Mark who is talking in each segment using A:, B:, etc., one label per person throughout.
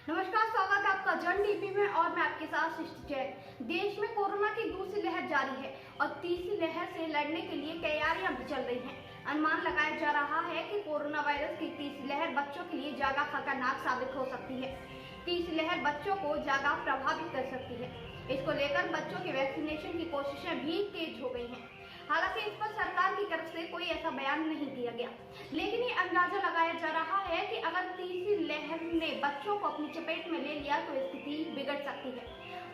A: नमस्कार, स्वागत है आपका जन टीवी में और मैं आपके साथ सृष्टि जैन। देश में कोरोना की दूसरी लहर जारी है और तीसरी लहर से लड़ने के लिए तैयारियां भी चल रही हैं। अनुमान लगाया जा रहा है कि कोरोना वायरस की तीसरी लहर बच्चों के लिए ज्यादा खतरनाक साबित हो सकती है। तीसरी लहर बच्चों को ज्यादा प्रभावित कर सकती है। इसको लेकर बच्चों के वैक्सीनेशन की कोशिशें भी तेज हो गई हैं। हालांकि इस पर सरकार की तरफ से कोई ऐसा बयान नहीं दिया गया, लेकिन ये अंदाजा लगाया जा रहा है कि अगर तीसरी लहर ने बच्चों को अपनी चपेट में ले लिया तो स्थिति बिगड़ सकती है।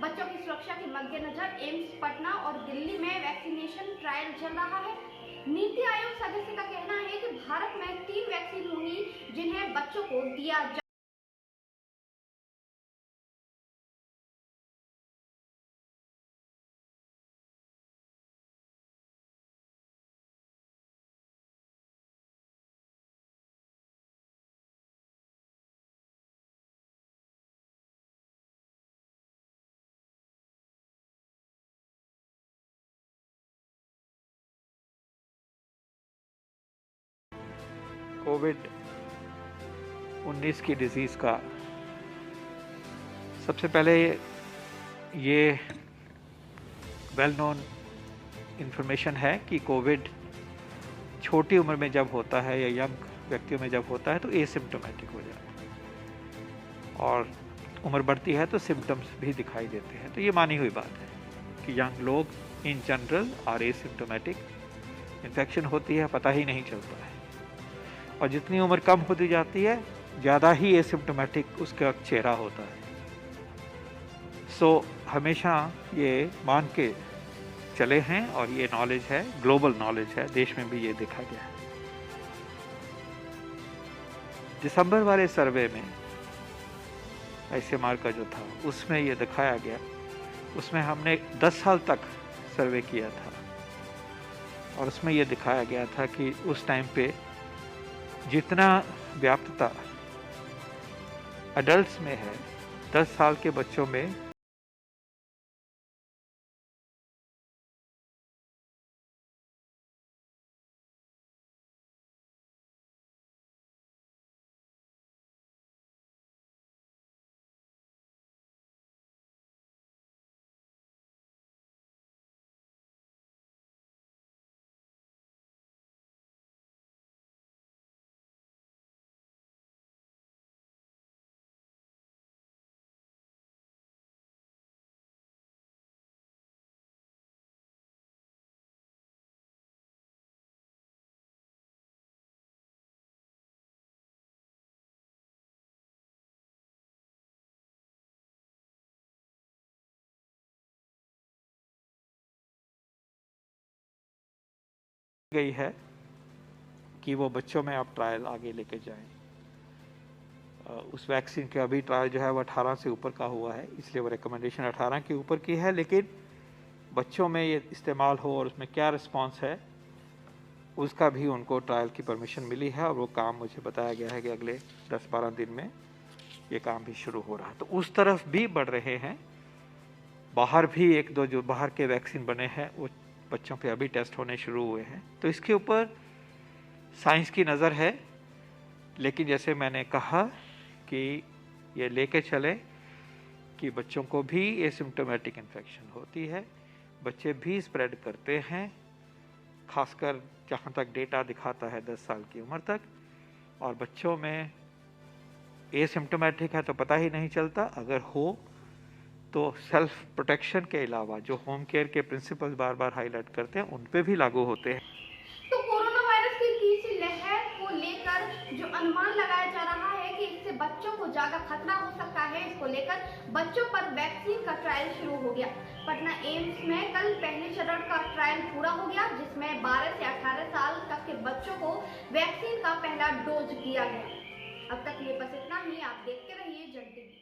A: बच्चों की सुरक्षा के मद्देनजर एम्स पटना और दिल्ली में वैक्सीनेशन ट्रायल चल रहा है। नीति आयोग सदस्य का कहना है कि भारत में 3 वैक्सीन होंगी जिन्हें बच्चों को दिया जा
B: कोविड-19 की डिजीज़ का सबसे पहले ये वेल नोन इन्फॉर्मेशन है कि कोविड छोटी उम्र में जब होता है या यंग व्यक्तियों में जब होता है तो एसिम्प्टोमेटिक हो जाता है और उम्र बढ़ती है तो सिम्टम्स भी दिखाई देते हैं। तो ये मानी हुई बात है कि यंग लोग इन जनरल और एसिम्प्टोमेटिक, इन्फेक्शन होती है पता ही नहीं चलता है और जितनी उम्र कम होती जाती है ज़्यादा ही एसिम्प्टोमेटिक उसका चेहरा होता है। हमेशा ये मान के चले हैं और ये नॉलेज है, ग्लोबल नॉलेज है, देश में भी ये देखा गया है। दिसंबर वाले सर्वे में ICMR का जो था उसमें ये दिखाया गया, उसमें हमने 10 साल तक सर्वे किया था और उसमें ये दिखाया गया था कि उस टाइम पे जितना व्याप्तता अडल्ट्स में है 10 साल के बच्चों में गई है कि वो बच्चों में आप ट्रायल आगे लेके जाएं। उस वैक्सीन के अभी ट्रायल जो है वो 18 से ऊपर का हुआ है, इसलिए वो रिकमेंडेशन 18 के ऊपर की है, लेकिन बच्चों में ये इस्तेमाल हो और उसमें क्या रिस्पांस है उसका भी उनको ट्रायल की परमिशन मिली है और वो काम मुझे बताया गया है कि अगले 10-12 दिन में ये काम भी शुरू हो रहा है। तो उस तरफ भी बढ़ रहे हैं। बाहर भी 1-2 जो बाहर के वैक्सीन बने हैं वो बच्चों पे अभी टेस्ट होने शुरू हुए हैं। तो इसके ऊपर साइंस की नज़र है, लेकिन जैसे मैंने कहा कि ये लेके चले कि बच्चों को भी एसिम्प्टोमेटिक इन्फेक्शन होती है, बच्चे भी स्प्रेड करते हैं, खासकर जहाँ तक डेटा दिखाता है 10 साल की उम्र तक, और बच्चों में एसिम्प्टोमेटिक है तो पता ही नहीं चलता। अगर हो तो सेल्फ प्रोटेक्शन के अलावा जो होम केयर के प्रिंसिपल्स बार बार हाईलाइट करते हैं उन पे भी लागू होते हैं।
A: तो कोरोना वायरस की तीसरी लहर को लेकर जो अनुमान लगाया जा रहा है कि इससे बच्चों को ज्यादा खतरा हो सकता है, इसको लेकर बच्चों पर वैक्सीन का ट्रायल शुरू हो गया। पटना एम्स में कल पहले चरण का ट्रायल पूरा हो गया, जिसमें 12 से 18 साल तक के बच्चों को वैक्सीन का पहला डोज दिया गया। अब तक ये बस इतना ही। आप देखते रहिए जन टीवी।